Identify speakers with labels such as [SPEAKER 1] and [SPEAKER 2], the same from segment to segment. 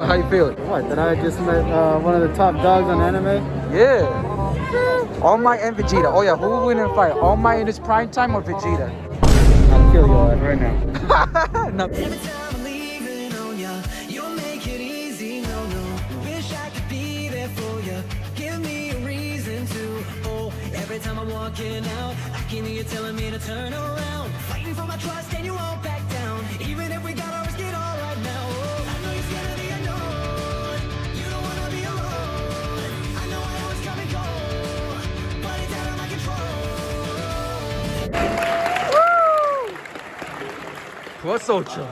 [SPEAKER 1] How you feeling?
[SPEAKER 2] What, that I just met one of the top dogs on anime?
[SPEAKER 1] Yeah. All Might and Vegeta. Oh yeah, who will win in a fight? All Might in his prime time or Vegeta?
[SPEAKER 2] I'll kill your ass right now.
[SPEAKER 1] No.
[SPEAKER 3] Every time I'm leaving on ya, you'll make it easy, no, no. Wish I could be there for ya. Give me a reason to. Oh, every time I'm walking out, I can hear you telling me to turn around. Fighting for my trust and you won't back down. Even if we gotta risk it all right now. Oh, I know you're scared of the unknown. You don't wanna be alone. I know I always come and go, but it's out of my control.
[SPEAKER 1] Plus Ultra.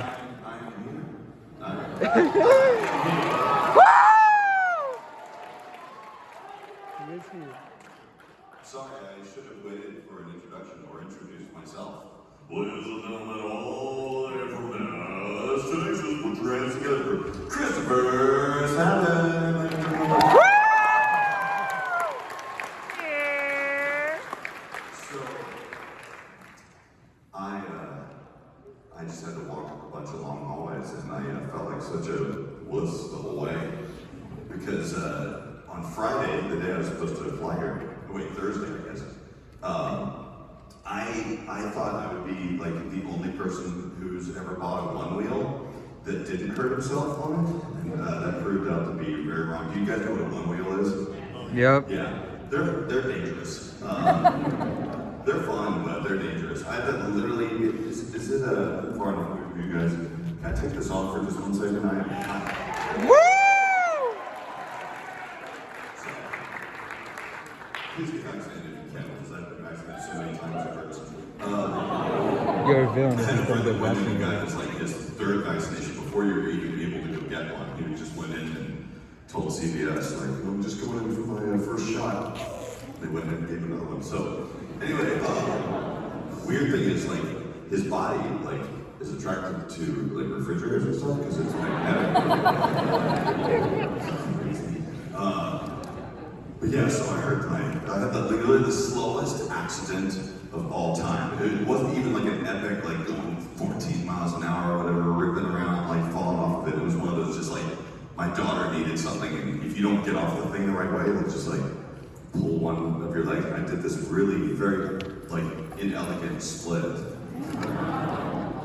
[SPEAKER 4] Sorry, I should have waited for an introduction or introduced myself. Ladies and gentlemen, all the way from Dallas, today's just put your hands together for Christopher Sabat. So, I just had to walk a bunch of long hallways, and I felt like such a wuss the whole way. Because on Friday, the day I was supposed to fly here, Thursday, I guess, I thought I would be like the only person who's ever bought a one wheel that didn't hurt himself on it, and that proved out to be very wrong. Do you guys know what a one wheel is?
[SPEAKER 1] Yep.
[SPEAKER 4] Yeah, they're dangerous. They're fun, but they're dangerous. I thought literally, is it far enough for you guys? Can I take this off for just 1 second?
[SPEAKER 1] Woo!
[SPEAKER 4] Please get vaccinated if you can, because I've been vaccinated so many times it hurts.
[SPEAKER 1] You're a villain if
[SPEAKER 4] And
[SPEAKER 1] you
[SPEAKER 4] for
[SPEAKER 1] don't
[SPEAKER 4] the
[SPEAKER 1] get
[SPEAKER 4] one
[SPEAKER 1] vaccinated.
[SPEAKER 4] guy that's like his third vaccination before you're even able to go get one. He just went in and told CVS, like, I'm just going in for my first shot. They went in and gave another one. So, anyway, weird thing is, like, his body, like, is attracted to, like, refrigerators and stuff, because it's magnetic. But yeah, so I had literally the slowest accident of all time. It wasn't even like an epic, like going 14 miles an hour or whatever, ripping around, like falling off of it. It was one of those just like, my daughter needed something, and if you don't get off the thing the right way, it'll just like pull one of your legs. And I did this really very like inelegant split.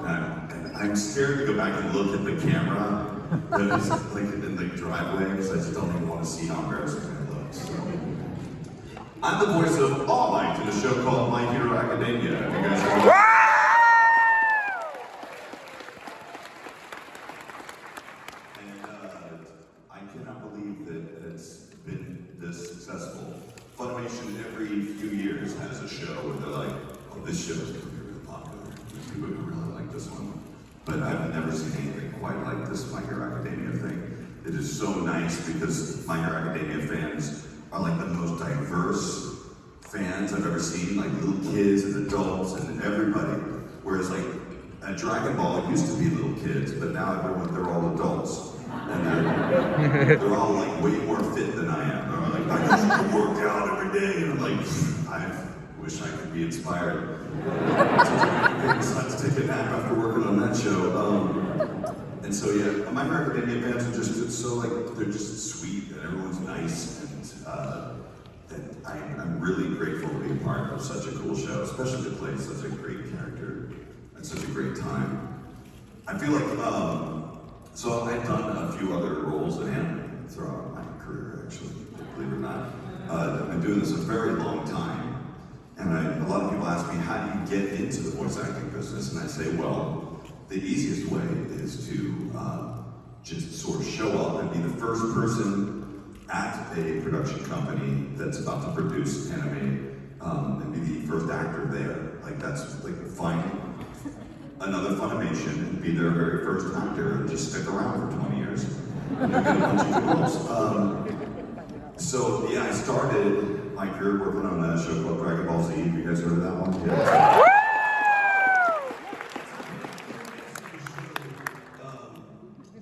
[SPEAKER 4] And I'm scared to go back and look at the camera that is like in the driveway, because I just don't even want to see how embarrassing it looks. So. I'm the voice of All Might in a show called My Hero Academia. Have you guys heard of it? And I cannot believe that it's been this successful. Funimation every few years has a show where they're like, oh, this show is going to be really popular. People are going to really like this one. But I've never seen anything quite like this My Hero Academia thing. It is so nice because My Hero Academia fans are like the most diverse fans I've ever seen, like little kids and adults and everybody. Whereas like at Dragon Ball, it used to be little kids, but now they're all adults. And they're all like way more fit than I am. They're like, I just work out every day. And I'm like, I wish I could be inspired. Sometimes take a nap after working on that show. And so yeah, My Hero Academia fans are just so like, they're just sweet and everyone's nice. And I'm really grateful to be a part of such a cool show, especially to play such a great character at such a great time. I feel like, so I've done a few other roles in anime throughout my career, actually, believe it or not. I've been doing this a very long time. And a lot of people ask me, how do you get into the voice acting business? And I say, well, the easiest way is to just sort of show up and be the first person at a production company that's about to produce anime, and be the first actor there. Like that's like find another Funimation and be their very first actor and just stick around for 20 years. And you'll get a bunch of good roles. So yeah, I started my career working on a show called Dragon Ball Z. Have you guys heard of that one? Yeah.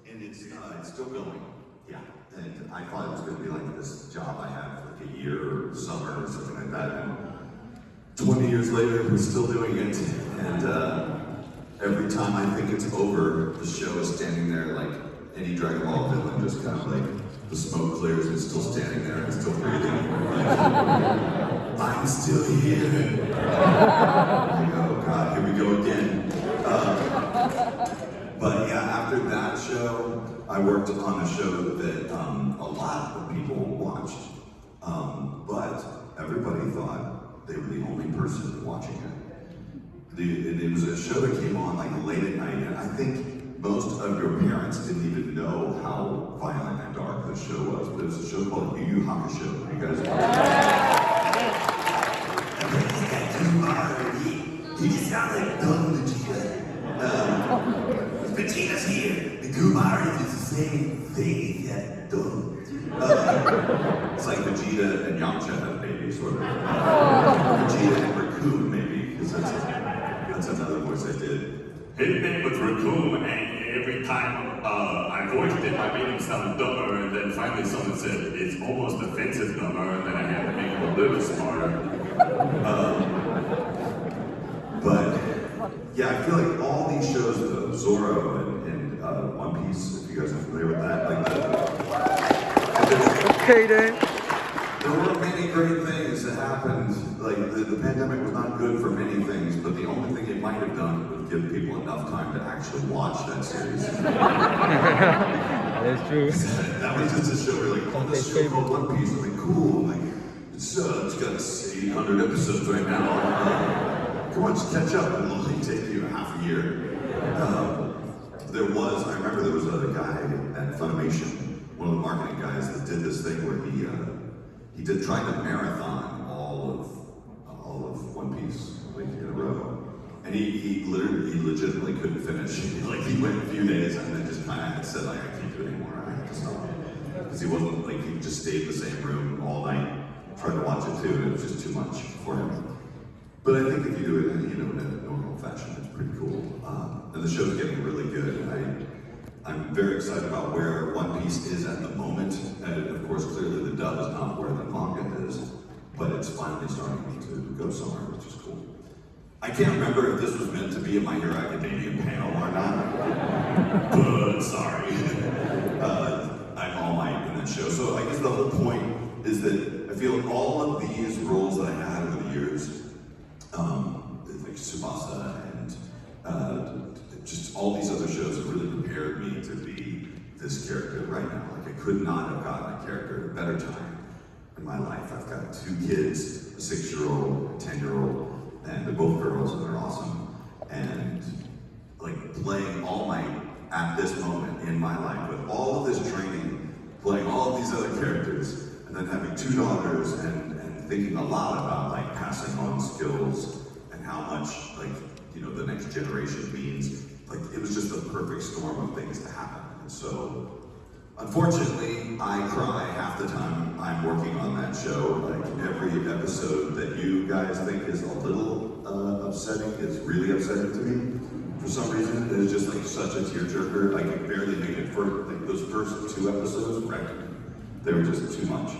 [SPEAKER 4] And it's still going. Yeah. And I thought it was going to be like this job I had for like a year or summer or something like that. And 20 years later, we're still doing it. And every time I think it's over, the show is standing there like any Dragon Ball villain just kind of like, the smoke clears and it's still standing there and it's still breathing. Like, I'm still here. Like, oh God, here we go again. But yeah, after that show, I worked on a show that a lot of people watched. But everybody thought they were the only person watching it. It was a show that came on like late at night, and I think most of your parents didn't even know how violent and dark this show was. But it was a show called Yu Yu Hakusho. You guys he just sounds like dumb Vegeta. Vegeta's here. The Kumari is the same thing as dumb. It's like Vegeta and Yamcha have babies, sort of. Vegeta and Raccoon, maybe, because that's another voice I did.
[SPEAKER 5] His name was Raccoon, and every time I voiced it, I made him sound dumber, and then finally someone said, it's almost offensive dumber, and then I had to make him a little smarter.
[SPEAKER 4] But, yeah, I feel like all these shows, Zorro and One Piece, if you guys are familiar with that, like
[SPEAKER 1] Okay then.
[SPEAKER 4] there were many great things that happened. Like the pandemic was not good for many things, but the only thing it might have done was give people enough time to actually watch that series.
[SPEAKER 1] That's true.
[SPEAKER 4] That was just a show where like, oh, this show called One Piece. I'm like, cool. Like, it's got 800 episodes right now. Come on, just catch up. It'll only take you half a year. I remember there was a guy at Funimation, one of the marketing guys that did this thing where he tried to marathon all of One Piece like in a row, and he legitimately couldn't finish. Like he went a few days and then just kind of said like, I can't do it anymore. I have to stop, because he wasn't like, he just stayed in the same room all night, tried to watch it too, and it was just too much for him. But I think if you do it in a normal fashion, it's pretty cool. And the show's getting really good. I'm very excited about where One Piece is at the moment. And of course, clearly the dub is not where the manga is, but it's finally starting to go somewhere, which is cool. I can't remember if this was meant to be a My Hero Academia panel or not, but sorry. I'm All Might in that show. So I guess the whole point is that I feel all of these roles that I had over the years, like Tsubasa and just all these other shows have really prepared me to be this character right now. Like I could not have gotten a character at a better time in my life. I've got 2 kids, a 6-year-old, a 10-year-old, and they're both girls and they're awesome. And like playing All Might at this moment in my life with all of this training, playing all of these other characters, and then having 2 daughters and thinking a lot about like passing on skills and how much like, you know, the next generation means. Like it was just the perfect storm of things to happen. And so, unfortunately, I cry half the time I'm working on that show. Like every episode that you guys think is a little upsetting is really upsetting to me. For some reason, it is just like such a tearjerker. I could barely make it for like those first 2 episodes. They were just too much.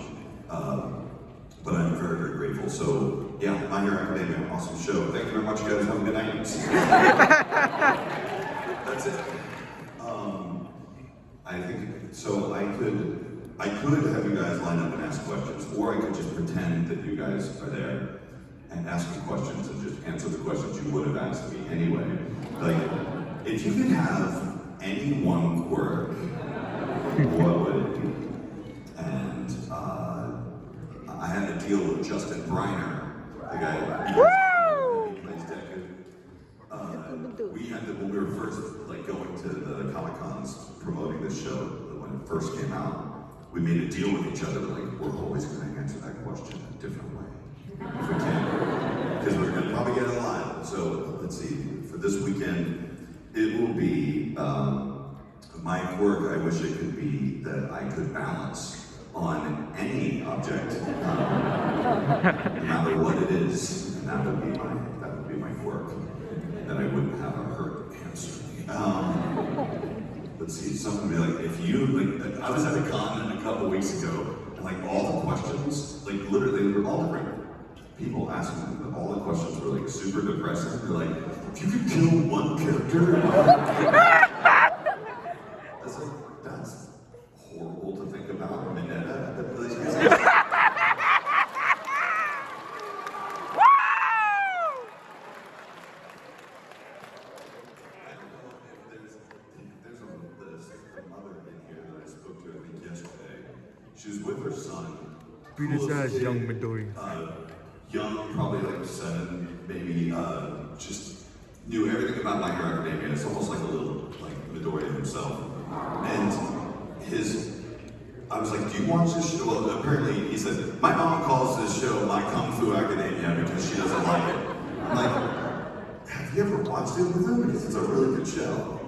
[SPEAKER 4] But I'm very, very grateful. So yeah, My Hero Academia, awesome show. Thank you very much, guys. Have a good night. That's it. I think so. I could have you guys line up and ask questions, or I could just pretend that you guys are there and ask me questions and just answer the questions you would have asked me anyway. Like, if you could have any one quirk, what would it be? And I had a deal with Justin Briner, the guy who plays Deku. We had to, when we were first like going to the Comic Cons promoting this show, when it first came out, we made a deal with each other, like we're always going to answer that question a different way, if we can, because we're going to probably get it a lot. So let's see, for this weekend, it will be my quirk. I wish it could be that I could balance on any object, no matter what it is, and that would be my quirk. That I wouldn't have a hurt answer. Let's see, something would be like, if you, like, I was at a con a couple weeks ago, and like all the questions, like literally, they were all different people asking them, but all the questions were like super depressing. They're like, if you could kill one character, I was like, She's with her son.
[SPEAKER 1] Peter
[SPEAKER 4] Coolest
[SPEAKER 1] says
[SPEAKER 4] kid,
[SPEAKER 1] young Midori.
[SPEAKER 4] Young, probably like 7, maybe. Just knew everything about My Hero Academia. It's almost like a little like Midori himself. And I was like, do you watch this show? Well, apparently he said, my mom calls this show My Kung Fu Academia because she doesn't like it. I'm like, have you ever watched it with him? Because it's a really good show.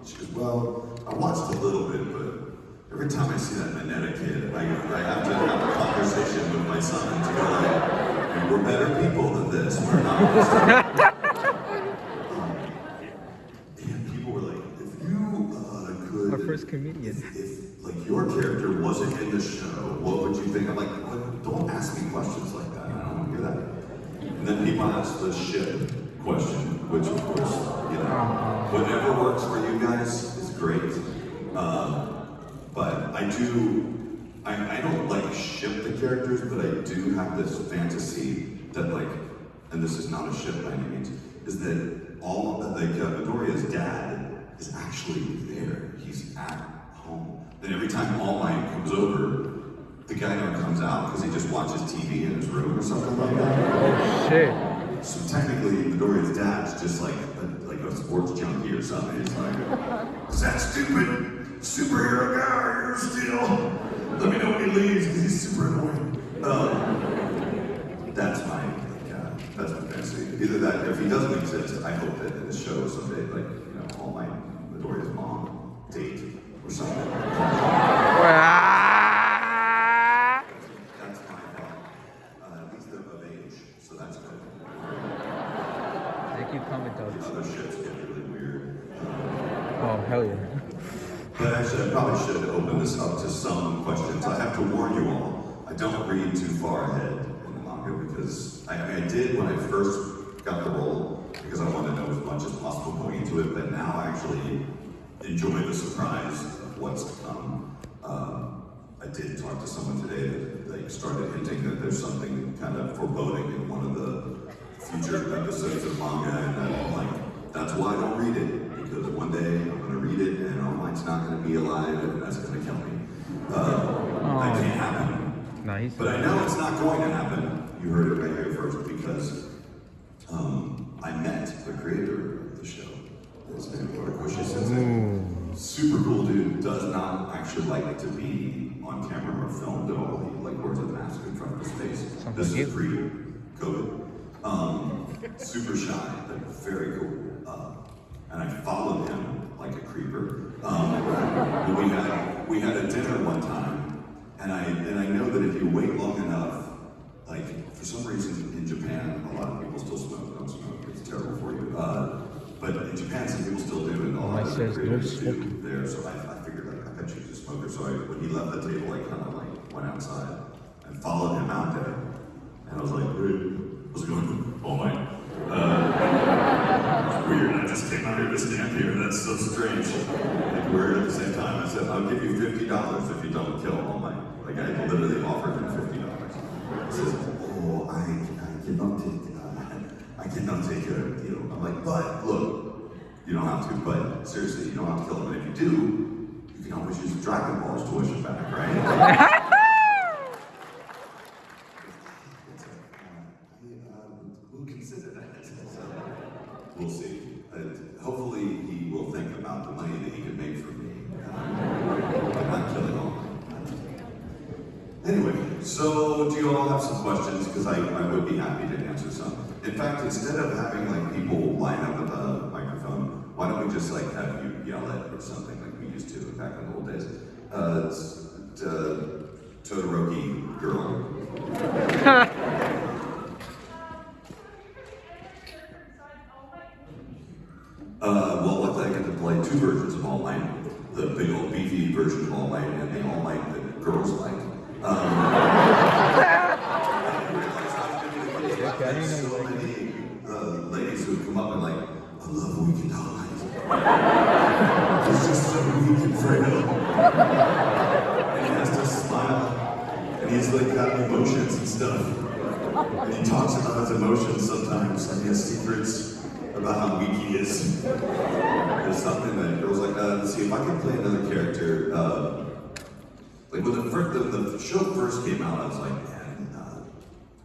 [SPEAKER 4] She goes, well, I watched a little bit, but every time I see that Mineta kid, I have to have a conversation with my son to go like, we're better people than this, we're not. And people were like, if you could...
[SPEAKER 1] Our first comedian.
[SPEAKER 4] If like your character wasn't in the show, what would you think? I'm like, don't ask me questions like that, I don't want to hear that. And then people ask the ship question, which of course, you know, whatever works for you guys is great. But I don't like ship the characters, but I do have this fantasy that like, and this is not a ship by any means, is that all of like Midoriya's dad is actually there. He's at home. Then every time All Might comes over, the guy never comes out because he just watches TV in his room or something like that.
[SPEAKER 1] Oh shit.
[SPEAKER 4] So technically, Midoriya's dad's just like a sports junkie or something. He's like, is that stupid superhero guy here still? Let me know when he leaves because he's super annoying. That's my fantasy. Either that, if he doesn't exist, I hope that in the show someday, like, you know, All Might, Midoriya's mom date or something. That's my thought. At least they're of age, so that's good.
[SPEAKER 1] Thank you, comment
[SPEAKER 4] The
[SPEAKER 1] dogs.
[SPEAKER 4] other ships get really weird.
[SPEAKER 1] Oh, hell yeah.
[SPEAKER 4] But actually, I probably should open this up to some questions. I have to warn you all, I don't read too far ahead in the manga because I did when I first got the role because I wanted to know as much as possible going into it, but now I actually enjoy the surprise of what's to come. I did talk to someone today that like started hinting that there's something kind of foreboding in one of the future episodes of manga, and I'm like, that's why I don't read it. Because one day I'm going to read it and All Might's not going to be alive and that's going to kill me. That can't happen.
[SPEAKER 1] Nice.
[SPEAKER 4] But I know it's not going to happen. You heard it right here first because I met the creator of the show. His name is Horikoshi Sensei. Super cool dude. Does not actually like to be on camera or filmed at all. He like wears a mask in front of his face. This is pre-COVID. Super shy, but very cool. And I followed him like a creeper. We had a dinner one time, and I know that if you wait long enough, like for some reason in Japan, a lot of people still smoke. Don't smoke; it's terrible for you. But in Japan, some people still do, and a lot of the creators do there. So I figured like I bet you just smoker. So when he left the table, I kind of like went outside and followed him out there, and I was like, hey, what's going on? Oh my. Weird, I just came out here to stand here, that's so strange. Like, we're here at the same time. I said, I'll give you $50 if you don't kill All Might. Like, I literally offered him $50. He says, oh, I cannot take a deal. I'm like, but look, you don't have to, but seriously, you don't have to kill him. And if you do, you can always use Dragon Ball's tuition back, right? We'll consider that. We'll see. Hopefully he will think about the money that he could make from me. I'm not killing all. Anyway, so do you all have some questions? Because I would be happy to answer some. In fact, instead of having like people line up with a microphone, why don't we just like have you yell at or something like we used to back in the old days? Todoroki girl. Well, luckily I get to play 2 versions of All Might. The big old beefy version of All Might and the All Might that girls like. There's so many ladies who come up and like, I love Weekend All Might. He's just so weak and frail. And he has to smile. And he's like got emotions and stuff. And he talks about his emotions sometimes, and he has secrets about how weak he is. There's something that girls like, let's see, if I can play another character, Like when the show first came out, I was like, man,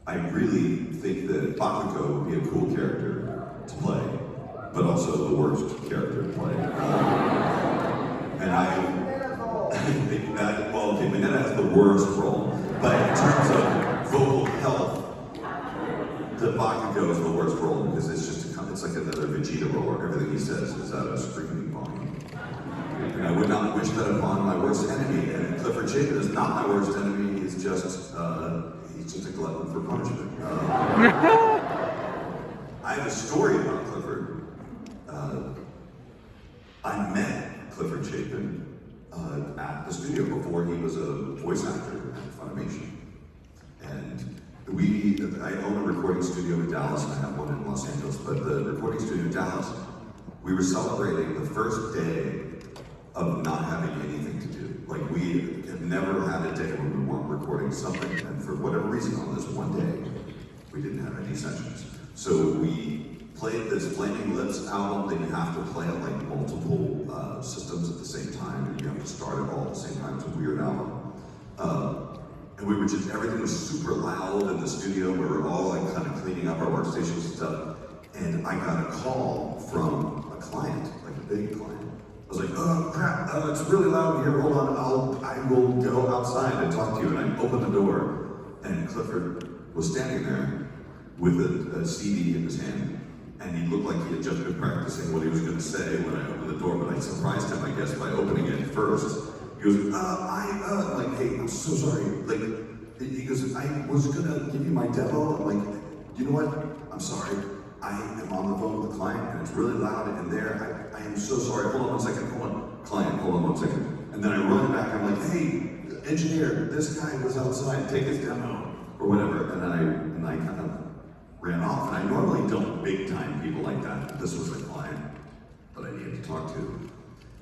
[SPEAKER 4] I really think that Bakugo would be a cool character to play, but also the worst character to play. And I think that, well, okay, Mineta has the worst role, but in terms of vocal health, the Bakugo is the worst role because it's just it's like another Vegeta role where everything he says is out of screaming volume. And I would not wish that upon my worst enemy. And Clifford Chapin is not my worst enemy. He's just a glutton for punishment. I have a story about Clifford. I met Clifford Chapin at the studio before he was a voice actor at Funimation. And I own a recording studio in Dallas, and I have one in Los Angeles, but the recording studio in Dallas, we were celebrating the first day of not having anything to do. Like, we had never had a day when we weren't recording something, and for whatever reason on this one day, we didn't have any sessions. So we played this Flaming Lips album that you have to play on like multiple systems at the same time, and you have to start it all at the same time. It's a weird album. And we were everything was super loud in the studio. We were all like kind of cleaning up our workstations and stuff. And I got a call from a client, like a big client. I was like, oh crap, it's really loud in here, hold on, I will go outside and talk to you. And I opened the door, and Clifford was standing there with a CD in his hand. And he looked like he had just been practicing what he was gonna say when I opened the door, but I surprised him, I guess, by opening it first. He goes, like, hey, I'm so sorry. Like, he goes, I was gonna give you my demo. I'm like, you know what? I'm sorry. I am on the phone with the client, and it's really loud in there. I am so sorry. Hold on one second. Hold on. Client, hold on one second. And then I run back. I'm like, hey, engineer, this guy was outside. Take his demo or whatever. And I kind of ran off. And I normally don't big time people like that. This was a client that I needed to talk to,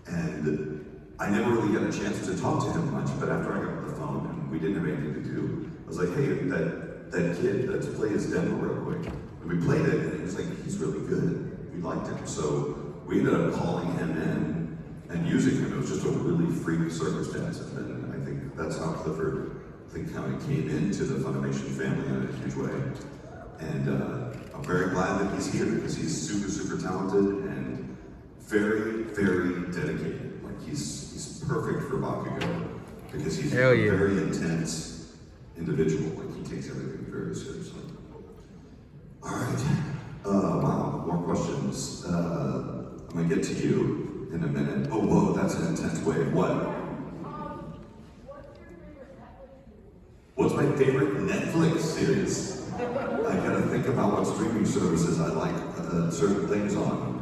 [SPEAKER 4] and I never really got a chance to talk to him much, but after I got off the phone and we didn't have anything to do, I was like, hey, that kid, let's play his demo real quick. And we played it, and it was like, he's really good. We liked him. So we ended up calling him in and using him. It was just a really freak circumstance. And then I think that's how Clifford, kind of came into the Funimation family in a huge way. And I'm very glad that he's here because he's super, super talented and very, very dedicated. He's perfect for Bakugo because he's a very intense individual. Like, he takes everything very seriously. All right. Wow, more questions. I'm gonna get to you in a minute. Oh, whoa, that's an intense way. What? What's my favorite Netflix series? I gotta think about what streaming services I like certain things on.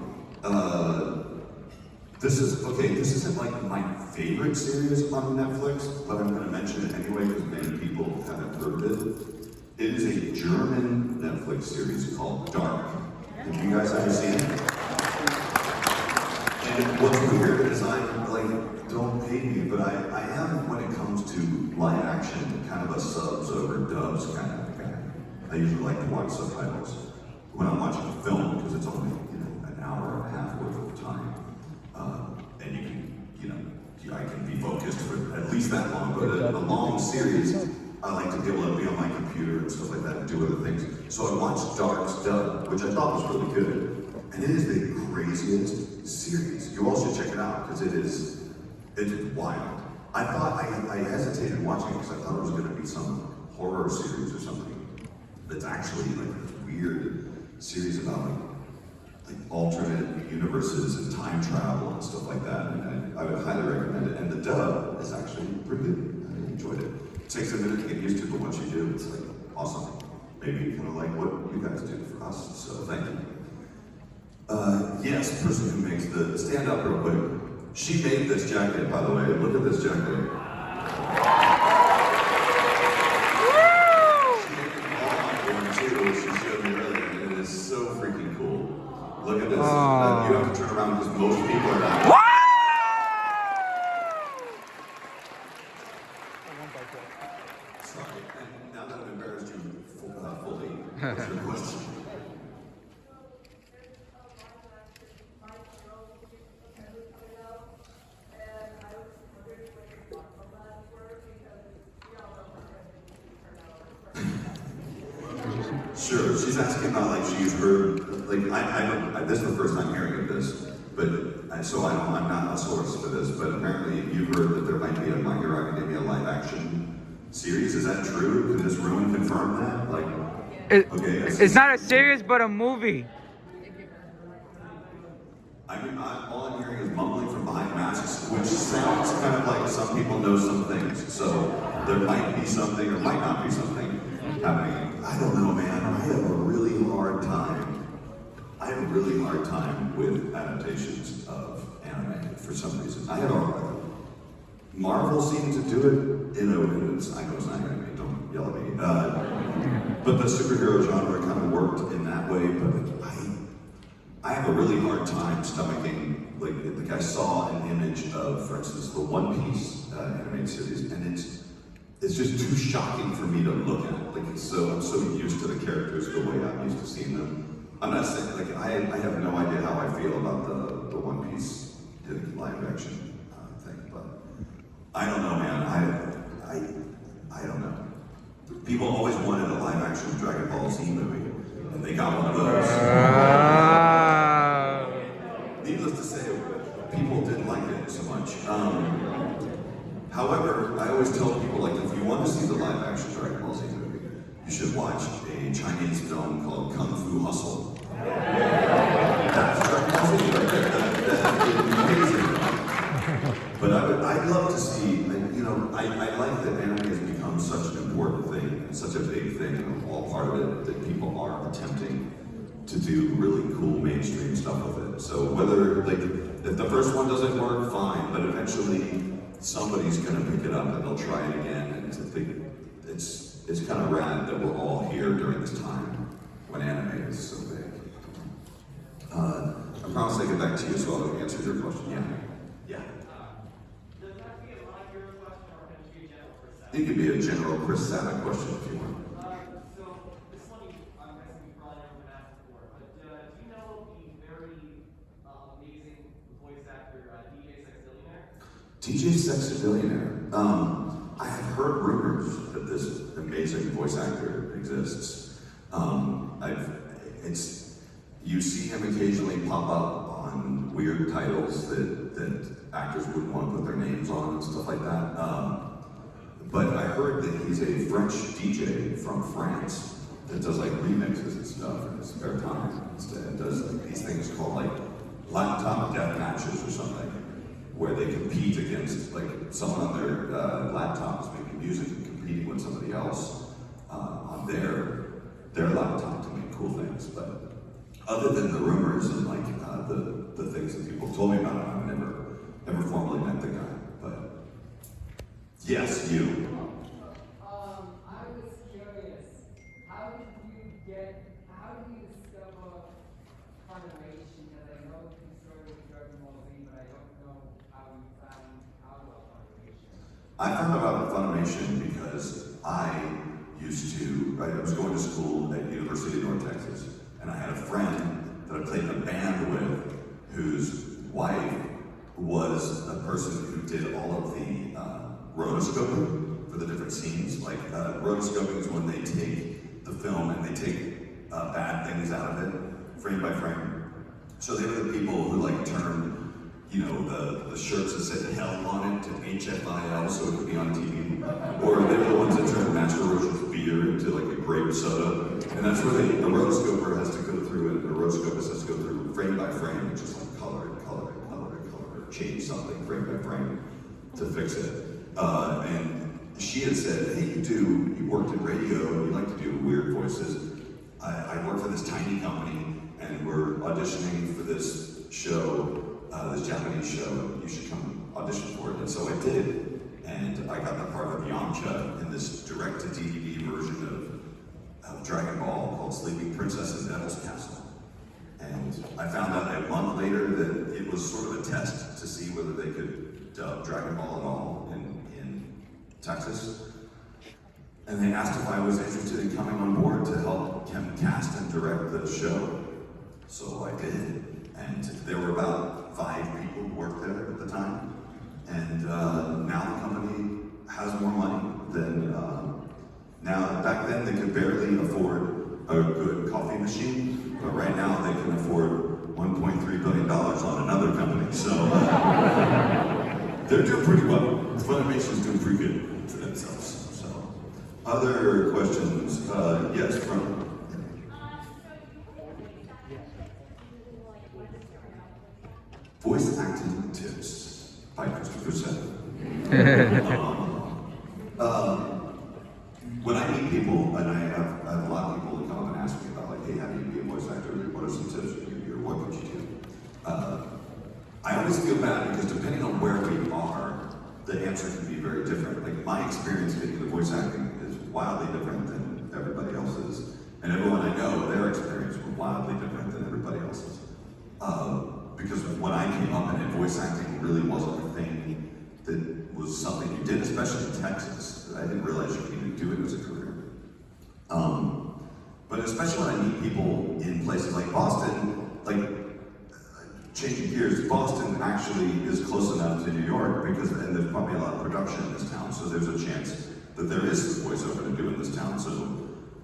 [SPEAKER 4] This isn't like my favorite series on Netflix, but I'm gonna mention it anyway because many people haven't heard of it. It is a German Netflix series called Dark. Have you guys ever seen it? And what's weird is don't hate me, but I am, when it comes to live action, kind of a subs over dubs kind of guy. I usually like to watch subtitles when I'm watching a film because it's only, an hour and a half worth of time. And I can be focused for at least that long, but a long series, I like to be able to be on my computer and stuff like that and do other things. So I watched Dark's dub, which I thought was really good. And it is the craziest series. You all should check it out because it's wild. I hesitated watching it because I thought it was going to be some horror series or something. That's actually like this weird series about like alternate universes and time travel and stuff like that. And I would highly recommend it. And the dub is actually pretty good. I enjoyed it. It takes a minute to get used to, but once you do, it's like awesome. Maybe kind of like what you guys do for us. So thank you. Yes, the person who makes the stand up real quick. She made this jacket, by the way. Look at this jacket. She made it all on board too. She showed me earlier, and it is so freaking cool. Look at this. You have to turn around because most people are not. Sorry, and now that I've embarrassed you fully, what's your question? Sure, she's asking about like she's heard, like this is the first time hearing of this, but so I'm not a source for this, but apparently you've heard that there might be a My Hero Academia live action series. Is that true? Could this room confirm that? Like,
[SPEAKER 1] It's not a series, but a movie.
[SPEAKER 4] I mean, all I'm hearing is mumbling from behind masks, which sounds kind of like some people know some things. So there might be something or might not be something happening. I don't know, man. I have a really hard time. I have a really hard time with adaptations of anime for some reason. I have a Marvel seems to do it. I know it's not anime. Don't yell at me. But the superhero genre kind of worked in that way. But I have a really hard time stomaching, like I saw an image of, for instance, the One Piece animated series, and it's just too shocking for me to look at. Like, I'm so used to the characters the way I'm used to seeing them. I'm not saying, like, I have no idea how I feel about the One Piece live action thing, but I don't know, man. I don't know. People always wanted a live action Dragon Ball Z movie, and they got one of those. Needless to say, people didn't like it so much. However, I always tell people, like, if you want to see the live action Dragon Ball Z movie, you should watch a Chinese film called Kung Fu Hustle. That's Dragon Ball Z right there. That'd be amazing. But I'd love to see, you know, I like that anime has become such an important thing, and such a big thing, and all part of it, that people are attempting to do really cool mainstream stuff with it. So whether, like, if the first one doesn't work, fine, but eventually somebody's gonna pick it up and they'll try it again, and I think it's kind of rad that we're all here during this time when anime is so big. I promise I'll get back to you so I'll answer your question. Yeah.
[SPEAKER 6] Does that be a My Hero question or can it be a general Chris Sabat?
[SPEAKER 4] It could be a general Chris Sabat question if you want.
[SPEAKER 6] So this one I'm guessing you probably never been asked before, but do you know the very amazing voice actor DJ Sexbillionaire?
[SPEAKER 4] DJ Sexbillionaire. I have heard rumors that this amazing voice actor exists. You see him occasionally pop up on weird titles that actors wouldn't want to put their names on and stuff like that. But I heard that he's a French DJ from France that does like remixes and stuff in his spare time. And does like, these things called like laptop death matches or something, where they compete against like someone on their laptop is making music and competing with somebody else on their laptop to make cool things. But other than the rumors and like the things that people told me about him, I've never formally met the guy. But yes, you.
[SPEAKER 7] I was curious, how did you discover Funimation? Because I know you started with Dragon Ball Z, but I don't know how you found out about Funimation.
[SPEAKER 4] I found out about Funimation because I was going to school at University of North Texas, and I had a friend that I played in a band with whose wife was a person who did all of the rotoscoping for the different scenes. Like rotoscoping is when they take the film and they take bad things out of it, frame by frame. So they were the people who like turned, the shirts that said hell on it to HFIL so it could be on TV. Or they were the ones that turned Master Roche's beer into like a grape soda. And that's where the rotoscoper has to go through it, the rotoscopist has to go through frame by frame, which is like color, change something frame by frame to fix it. And she had said, hey, you worked in radio, you like to do weird voices. I work for this tiny company and we're auditioning for this show, this Japanese show, and you should come audition for it. And so I did. And I got the part of Yamcha in this direct-to-DVD version of Dragon Ball called Sleeping Princess in Devil's Castle. And I found out a month later that it was sort of a test to see whether they could dub Dragon Ball at all in Texas. And they asked if I was interested in coming on board to help cast and direct the show. So I did. And there were about 5 people who worked there at the time. And now the company has more money than, now back then they could barely afford a good coffee machine, but right now they can afford $1.3 billion on another company. So they're doing pretty well. Funimation's doing pretty good for themselves. So, other questions? Yes, from. Voice acting tips by Christopher Sabat. When I meet people, and I have a lot of people that come up and ask me about, like, hey, how do you be a voice actor? What are some tips you give me, or what could you do? I always feel bad because depending on where we are, the answer can be very different. Like, my experience getting into voice acting is wildly different than everybody else's. And everyone I know, their experience was wildly different than everybody else's. Because when I came up and voice acting really wasn't a thing that was something you did, especially in Texas. I didn't realize you could even do it as a career. But especially when I meet people in places like Boston, like, changing gears, Boston actually is close enough to New York because, and there's probably a lot of production in this town, so there's a chance that there is some voiceover to do in this town. So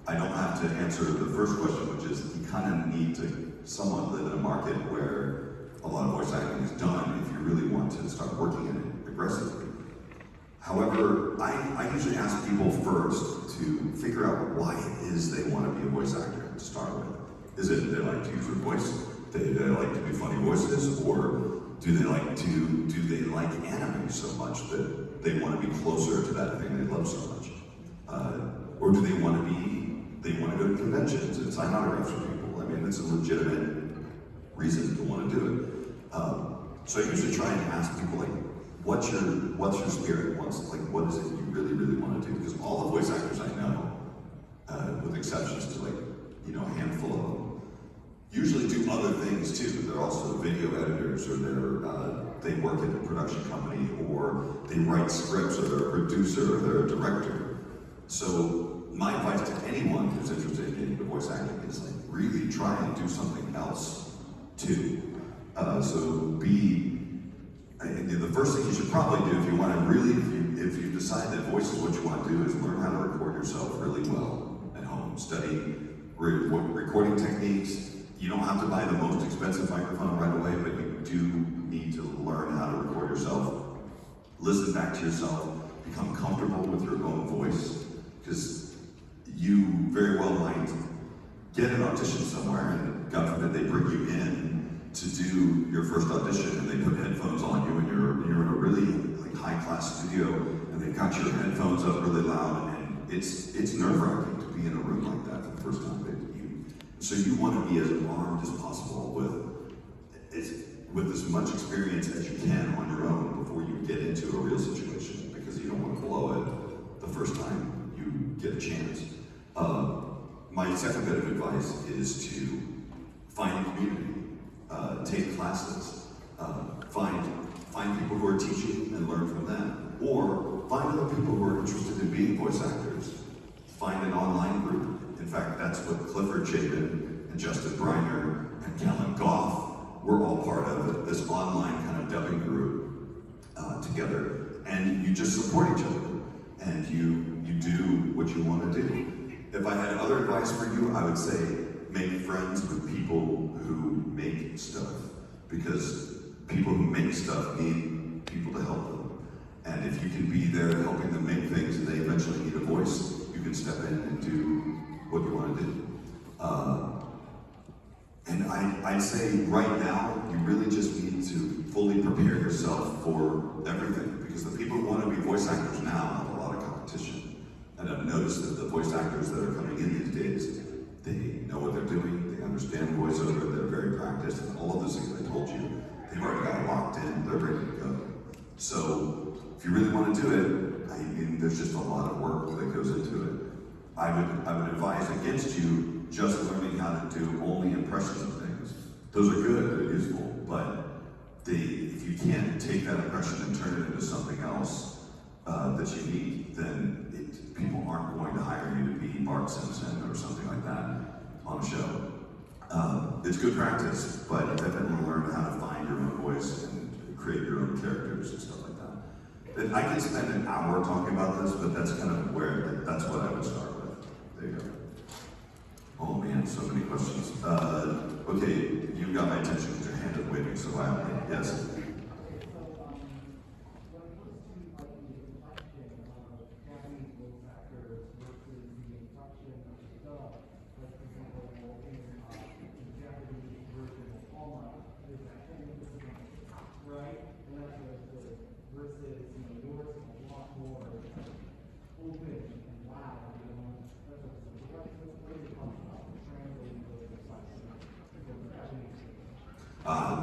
[SPEAKER 4] I don't have to answer the first question, which is you kind of need to somewhat live in a market where a lot of voice acting is done if you really want to start working in it aggressively. However, I usually ask people first to figure out why it is they want to be a voice actor to start with. Is it they like to use their voice? They like to do funny voices? Or do they like anime so much that they want to be closer to that thing they love so much? Or do they want to go to conventions and sign autographs for people? I mean, it's a legitimate reason to want to do it. So I usually try and ask people, like, what's your spirit? What is it you really, really want to do? Because all the voice actors I know, with exceptions to, like, you know, a handful of them, usually do other things too. They're also video editors, or they work at a production company, or they write scripts, or they're a producer, or they're a director. So my advice to anyone who's interested in getting into voice acting is, like, really try and do something else too. The first thing you should probably do if you want to really, if you decide that voice is what you want to do, is learn how to record yourself really well at home. Study recording techniques. You don't have to buy the most expensive microphone right away, but you do need to learn how to record yourself. Listen back to yourself. Become comfortable with your own voice, because you very well might get an audition somewhere, and God forbid they bring you in to do your first audition, and they put headphones on you, and you're in a really, like, high-class studio, and they've got your headphones up really loud, and it's nerve-wracking to be in a room like that for the first time. So you want to be as armed as possible with as much experience as you can on your own before you get into a real situation, because you don't want to blow it the first time you get a chance. My second bit of advice is to find a community. Take classes, find people who are teaching and learn from them, or find other people who are interested in being voice actors. Find an online group. In fact, that's what Clifford, Chapin, and Justin Briner, and Kellen Goff were all part of, this online kind of dubbing group together. And you just support each other, and you do what you want to do. If I had other advice for you, I would say make friends with people who make stuff, because people who make stuff need people to help them. And if you can be there helping them make things and they eventually need a voice, you can step in and do what you want to do. And I'd say right now, you really just need to fully prepare yourself for everything, because the people who want to be voice actors now have a lot of competition. And I've noticed that the voice actors that are coming in these days, they know what they're doing, they understand voiceover, they're very practiced, and all of those things I told you, they've already got locked in, they're ready to go. So, if you really want to do it, I mean, there's just a lot of work that goes into it. I would advise against you just learning how to do only impressions of things. Those are good, they're useful, but if you can't take that impression and turn it into something else that you need, then people aren't going to hire you to be Bart Simpson or something like that on a show. It's good practice, but you definitely learn how to find your own voice and create your own characters and stuff like that. And I can spend an hour talking about this, but that's kind of that's what I would start with. There you go. man, so many questions. Okay, you got my attention with your hand up waving so violently. Yes.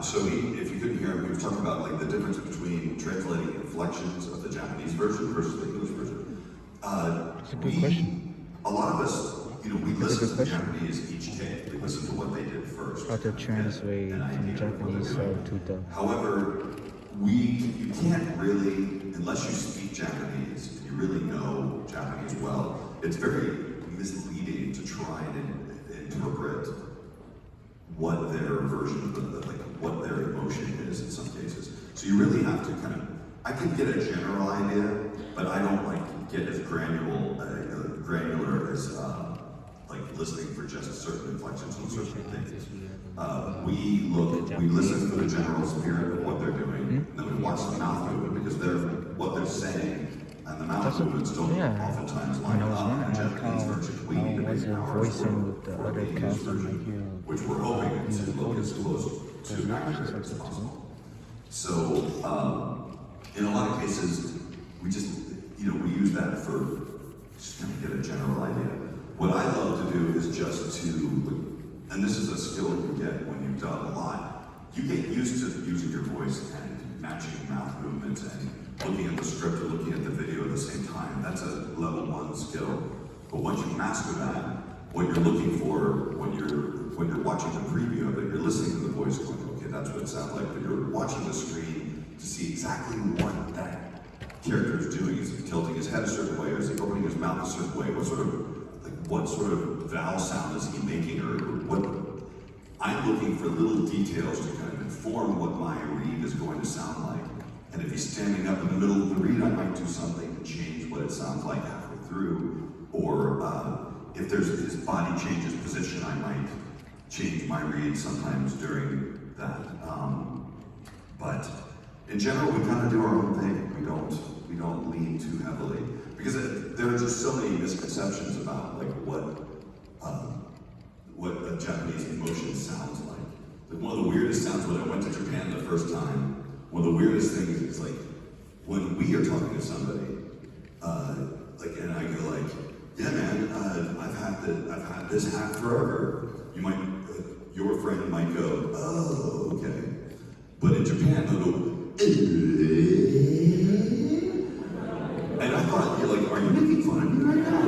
[SPEAKER 4] So if you couldn't hear him, he was talking about like the difference between translating inflections of the Japanese version versus the English version.
[SPEAKER 1] It's a good question.
[SPEAKER 4] A lot of us, you know, we listen to the Japanese each take. We listen to what they did first.
[SPEAKER 1] How to translate from Japanese to the.
[SPEAKER 4] However, you can't really, unless you speak Japanese and you really know Japanese well, it's very misleading to try and interpret what their version of what their emotion is in some cases. So you really have to kind of, I can get a general idea, but I don't like get as granular as like listening for just certain inflections on certain things. We listen for the general spirit of what they're doing, and then we watch the mouth movement because what they're saying and the mouth movements don't oftentimes line up in the Japanese version. We need to make ours
[SPEAKER 1] voicing with the other
[SPEAKER 4] English
[SPEAKER 1] cast
[SPEAKER 4] version, which we're hoping to look as close to accurate as possible. So, in a lot of cases, we just, we use that for just kind of get a general idea. What I love to do is just to, and this is a skill you get when you've done a lot, you get used to using your voice and matching mouth movements and looking at the script or looking at the video at the same time. That's a level 1 skill. But once you master that, what you're looking for when you're watching the preview of it, you're listening to the voice going, okay, that's what it sounds like, but you're watching the screen to see exactly what that character is doing. Is he tilting his head a certain way, or is he opening his mouth a certain way? What sort of vowel sound is he making, or what? I'm looking for little details to kind of inform what my read is going to sound like. And if he's standing up in the middle of the read, I might do something to change what it sounds like halfway through. Or if his body changes position, I might change my read sometimes during that. But in general, we kind of do our own thing. We don't lean too heavily because there are just so many misconceptions about like what a Japanese emotion sounds like. One of the weirdest sounds when I went to Japan the first time, one of the weirdest things is like when we are talking to somebody, and I go like, yeah man, I've had this hat forever. Your friend might go, oh, okay. But in Japan, they'll go, and I thought, are you making fun of me right now?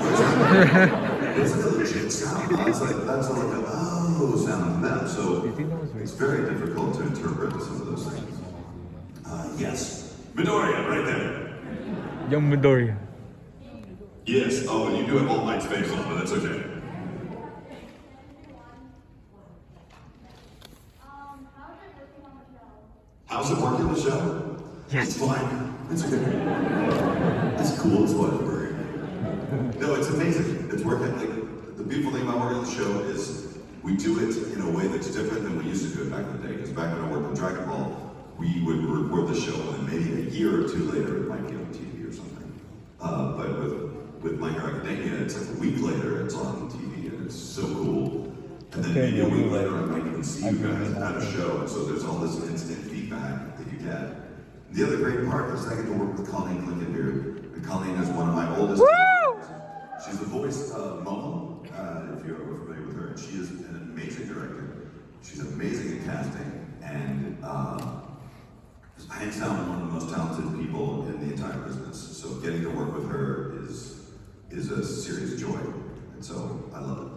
[SPEAKER 4] It's like a legit sound. I was like, that's like a oh sound to them. So it's very difficult to interpret some of those things. Yes.
[SPEAKER 5] Midoriya, right there.
[SPEAKER 1] Young Midoriya.
[SPEAKER 5] Yes. Oh, and you do have All Might's face on, but that's okay.
[SPEAKER 4] How's it working the show?
[SPEAKER 1] Yes.
[SPEAKER 4] It's fine. It's good. It's cool. It's whatever. No, it's amazing. It's working. Like the beautiful thing about working on the show is we do it in a way that's different than we used to do it back in the day. Because back when I worked on Dragon Ball, we would record the show and then maybe a year or two later it might be on TV or something. But with My Hero Academia, it's like a week later it's on TV and it's so cool. And then maybe a week later I might even see you guys at a show. And so there's all this instant feedback that you get. The other great part is I get to work with Colleen Clinkenbeard. And Colleen is one of my oldest. She's the voice of Malone, if you're ever familiar with her. And she is an amazing director. She's amazing at casting. And hands down one of the most talented people in the entire business. So getting to work with her is a serious joy. And so I love it.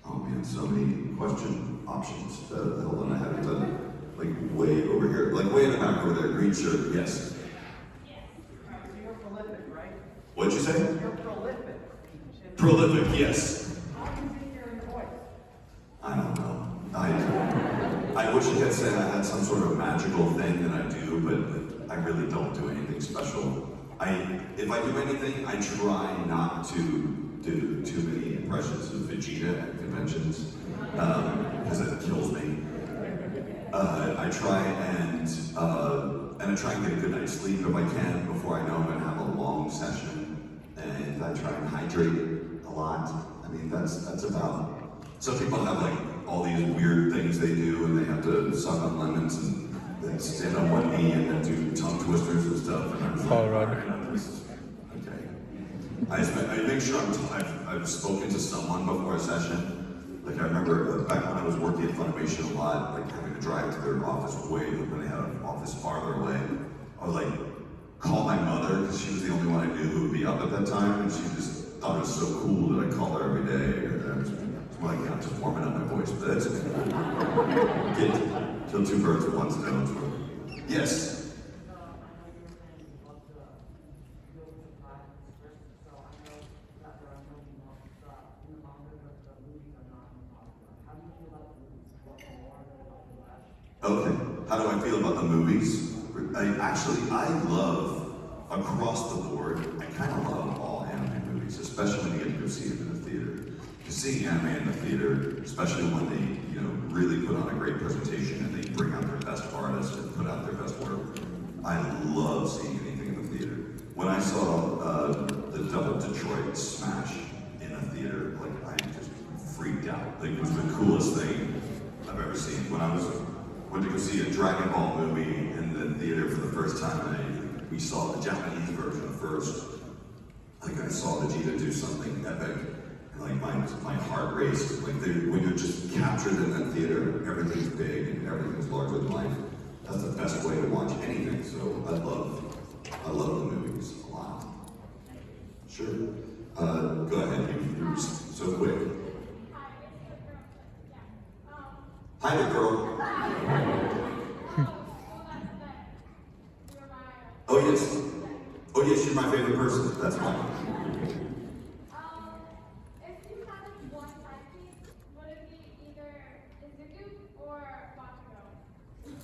[SPEAKER 4] Oh man, so many question options. Hold on, I have to way over here, way in the back over there, green shirt, yes.
[SPEAKER 6] You're prolific, right?
[SPEAKER 4] What'd you say?
[SPEAKER 6] You're prolific.
[SPEAKER 4] Prolific, yes.
[SPEAKER 6] How do you think you're in your voice?
[SPEAKER 4] I don't know. I wish I could say I had some sort of magical thing that I do, but I really don't do anything special. if I do anything, I try not to do too many impressions of Vegeta at conventions, because it kills me. I try and I try and get a good night's sleep if I can before I know I'm gonna have a long session, and I try and hydrate a lot. I mean, that's about. Some people have like all these weird things they do, and they have to suck on lemons and then stand on one knee and then do tongue twisters and stuff. And I'm just like, all right, okay. I make sure I've spoken to someone before a session. Like I remember back when I was working at Funimation a lot, like having to drive to their office way when they had an office farther away. I would like call my mother because she was the only one I knew who would be up at that time, and she just thought it was so cool that I called her every day. It's more like I'm just warming up my voice, but that's kill two birds with one stone. Yes. Okay, how do I feel about the movies? I love, across the board, I kind of love all anime movies, especially when you get to go see them in the theater. Because seeing anime in the theater, especially when they, really put on a great presentation and they bring out their best artists and put out their best work, I love seeing anything in the theater. When I saw the double Detroit smash in a theater, like I just freaked out. Like it was the coolest thing I've ever seen. When I went to go see a Dragon Ball movie in the theater for the first time, and we saw the Japanese version first. Like I saw Vegeta do something epic, and like my heart raced. Like when you're just captured in that theater, everything's big and everything's larger than life. That's the best way to watch anything. So I love the movies a lot. Sure. Go ahead. You're so quick. Hi there, girl. Oh yes. Oh yes, you're my favorite person. That's fine.
[SPEAKER 8] If you had one sidekick, would it be either Izuku or Bakugo?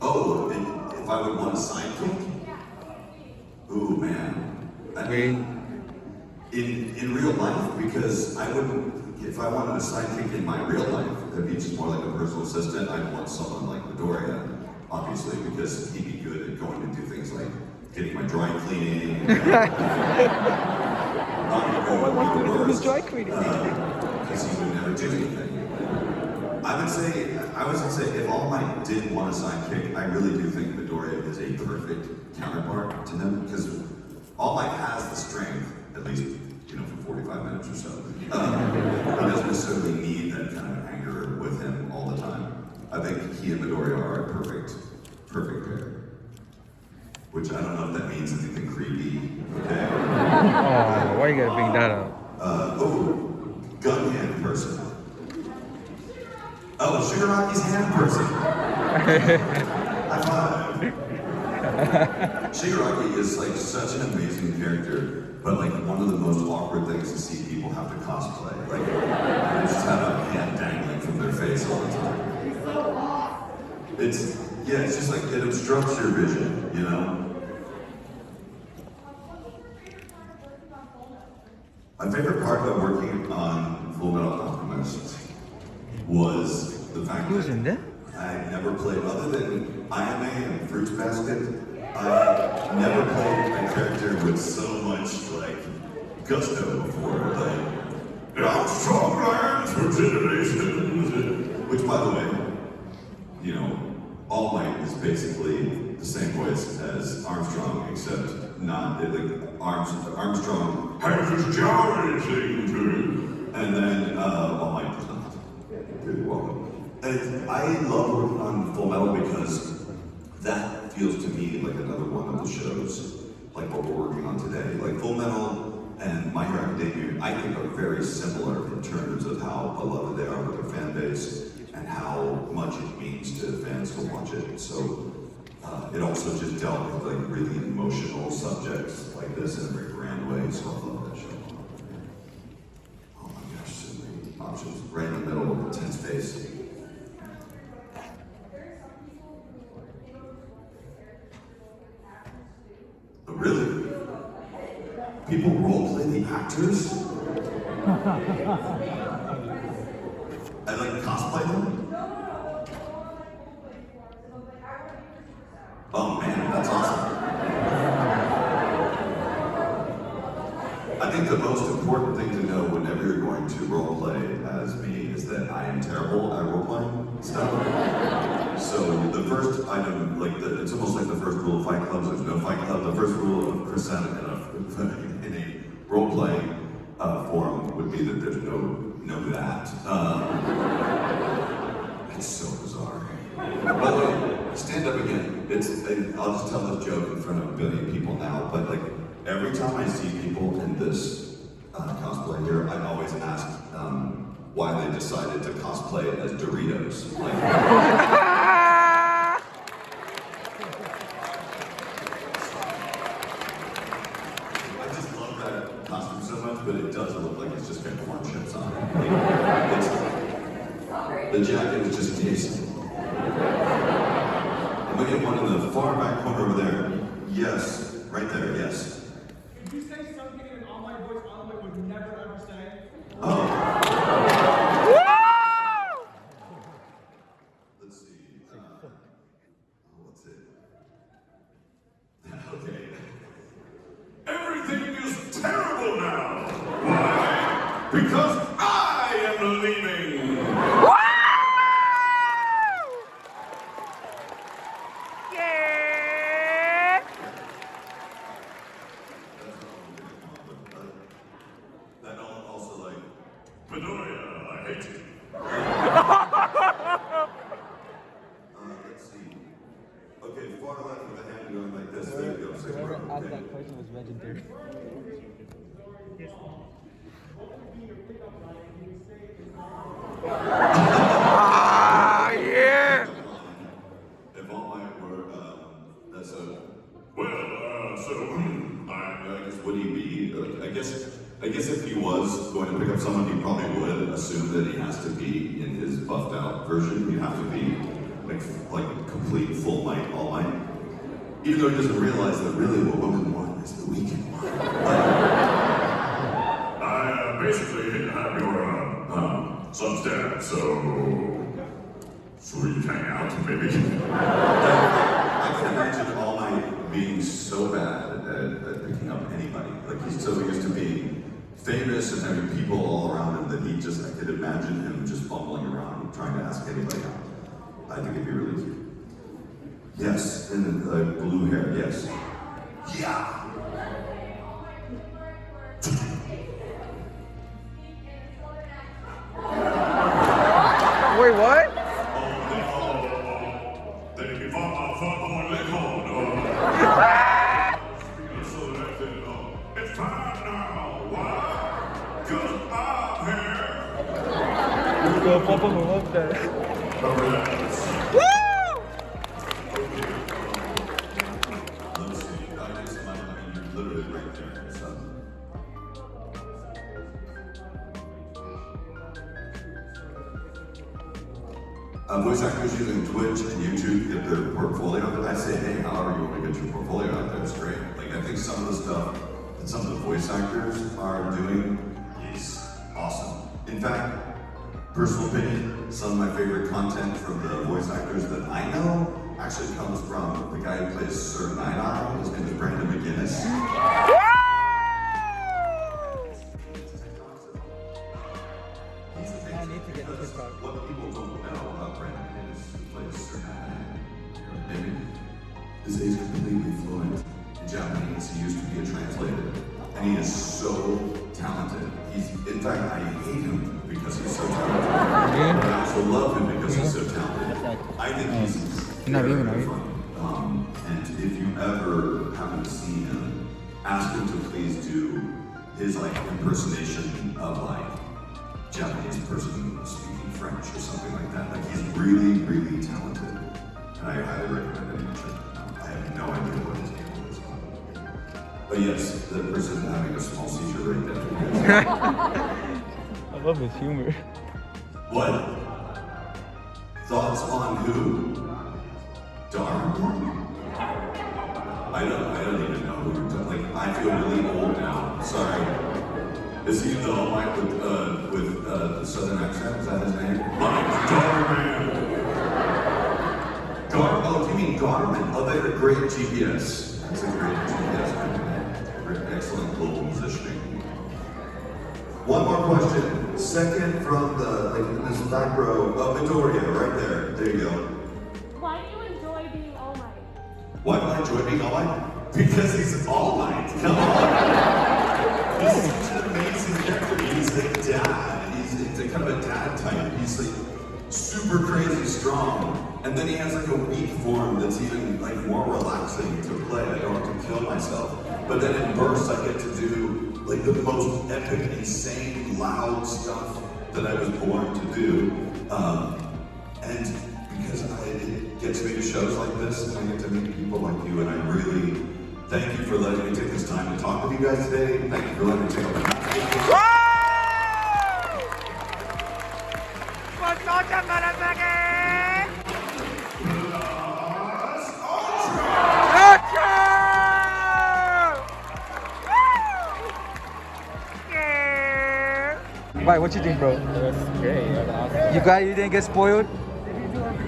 [SPEAKER 4] Oh, and if I would want a sidekick?
[SPEAKER 8] Yeah, what would it be?
[SPEAKER 4] Ooh man. I mean, in real life, because I wouldn't. If I wanted a sidekick in my real life, that'd be just more like a personal assistant. I'd want someone like Midoriya, obviously, because he'd be good at going to do things like getting my dry cleaning.
[SPEAKER 1] Dry cleaning.
[SPEAKER 4] Because he would never do anything. I would say, if All Might did want a sidekick, I really do think Midoriya is a perfect counterpart to him, because All Might has the strength, at least, for 45 minutes or so. He doesn't necessarily need that kind of anger with him all the time. I think he and Midoriya are a perfect pair. Which I don't know if that means anything creepy. Okay.
[SPEAKER 1] Oh, why you gotta bring that up?
[SPEAKER 4] Gun hand person. Oh, Shigaraki's hand person. High five. Shigaraki is like such an amazing character, but like one of the most awkward things to see people have to cosplay. Like they just have a hand dangling from their face all the time. It's just like it obstructs your vision, My favorite part of working on Full Metal Alchemist was the fact that I never played, other than Jaime and Fruits Basket, I never played a character with so much like gusto before. Like, I'm strong iron for generations. Which, by the way, All Might is basically the same voice as Armstrong, except not Armstrong has his giant thing to him, and then All Might does not. You're welcome. And I love working on Full Metal because that feels to me like another one of the shows, like what we're working on today. Like Full Metal and My Hero Academia, I think are very similar in terms of how beloved they are with their fan base and how much it means to fans to watch it. So it also just dealt with like really emotional subjects like this in a very grand way. So I love that show. Oh my gosh, so many options. Right in the middle of intense space. Really? People roleplay the actors? I like cosplay them? Oh man, that's awesome. I think the most important thing to know whenever you're going to roleplay as me is that I am terrible at roleplaying stuff. So the first item, it's almost like the first rule of Fight Club. There's no Fight Club. The first rule of percent in a roleplaying forum would be that there's no that. It's so bizarre. By the way, stand up again. I'll just tell this joke in front of a billion people now, but like every time I see people in this cosplay here, I'm always asked why they decided to cosplay as Doritos. I just love that costume so much, but it does look like it's just got corn chips on it. The jacket is just tasty. I'm gonna get one in the far back corner over there. Yes, right there, yes.
[SPEAKER 6] Could you say something in an online voice Oliver would never ever say?
[SPEAKER 4] Oh. Let's see. What's it? Okay.
[SPEAKER 5] Everything is terrible now. Why? Because I am leaving.
[SPEAKER 4] That also like
[SPEAKER 5] Bedoya, I hate you.
[SPEAKER 4] let's see. Okay, far left with the hand going like this. There you go. So
[SPEAKER 1] Whoever asked
[SPEAKER 4] okay.
[SPEAKER 1] that question was vegetarian. Ah, yeah!
[SPEAKER 4] If all my were, that's a.
[SPEAKER 5] Well, so
[SPEAKER 4] I guess would he be? I guess if he was going to pick up someone, he probably would assume that he has to be in his buffed out version. He'd have to be like complete full might, all might. Even though he doesn't realize that really what women want is the weekend one.
[SPEAKER 5] I basically have your Substack, so we can hang out maybe.
[SPEAKER 4] I can imagine All Might being so bad at picking up anybody. Like he's so used to being famous and having people all around him that I could imagine him just bumbling around trying to ask anybody out. I think it'd be really cute. Yes, and blue hair, yes. Yeah!
[SPEAKER 1] Wait, what?
[SPEAKER 5] It's time now. Why? 'Cause I'm here.
[SPEAKER 1] Go pop him up there.
[SPEAKER 4] Let's see, you're literally right there. So. Voice actors using Twitch and YouTube to get their portfolio out there. I say, hey, however you want to get your portfolio out there, it's great. Like, I think some of the stuff that some of the voice actors are doing is awesome. In fact, personal opinion, some of my favorite content from the voice actors that I know actually comes from the guy who plays Sir Nine-Eye. His name is Brandon McGinnis.
[SPEAKER 1] I need to get the TikTok.
[SPEAKER 4] What people don't know about Brandon McGinnis, who plays Sir Nine-Eye, maybe, is that he's completely fluent in Japanese. He used to be a translator, and he is so talented. In fact, I hate him because he's so talented. But I also love him because he's so talented. I think he's very fun. And if you ever haven't seen him, ask him to please do his impersonation of Japanese person speaking French or something like that. Like he's really, really talented. And I highly recommend that you check him out. I have no idea what his name is. But yes, the person having a small seizure right there.
[SPEAKER 1] I love his humor.
[SPEAKER 4] What? Thoughts on who? Darn? I don't even know who you're talking. Like, I feel really old now, Is he the All Might with the Southern accent? Is that his name?
[SPEAKER 5] Mike Garman.
[SPEAKER 4] Oh, do you mean Garmin? Oh, they had a great GPS. That's a great GPS. Great, excellent global positioning. One more question. Second from in this back row. Oh, Midoriya, right there. There you go.
[SPEAKER 8] Why do you enjoy being All Might?
[SPEAKER 4] Why do I enjoy being All Might? Because he's All Might. Come on. He's such an amazing character. He's a dad. He's a kind of a dad type. He's like super crazy strong. And then he has like a weak form that's even like more relaxing to play. I don't have to kill myself. But then in bursts I get to do like the most epic, insane, loud stuff that I was born to do. And because it gets me to shows like this, and I get to meet people like you, and I really thank you for letting me take this time to talk with you guys today. Thank you for letting me take up the time.
[SPEAKER 1] Right, what you think, bro?
[SPEAKER 2] That's great. That's awesome.
[SPEAKER 1] You didn't get spoiled?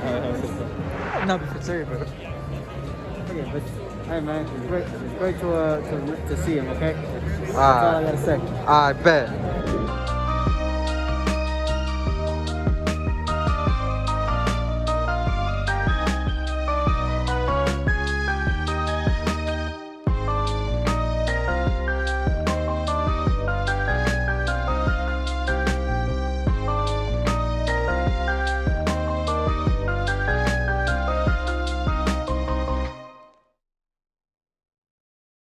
[SPEAKER 2] Oh,
[SPEAKER 1] No, but sorry, bro.
[SPEAKER 2] okay, but hey man, it's great to see him. Okay, that's all I gotta say.
[SPEAKER 1] I bet.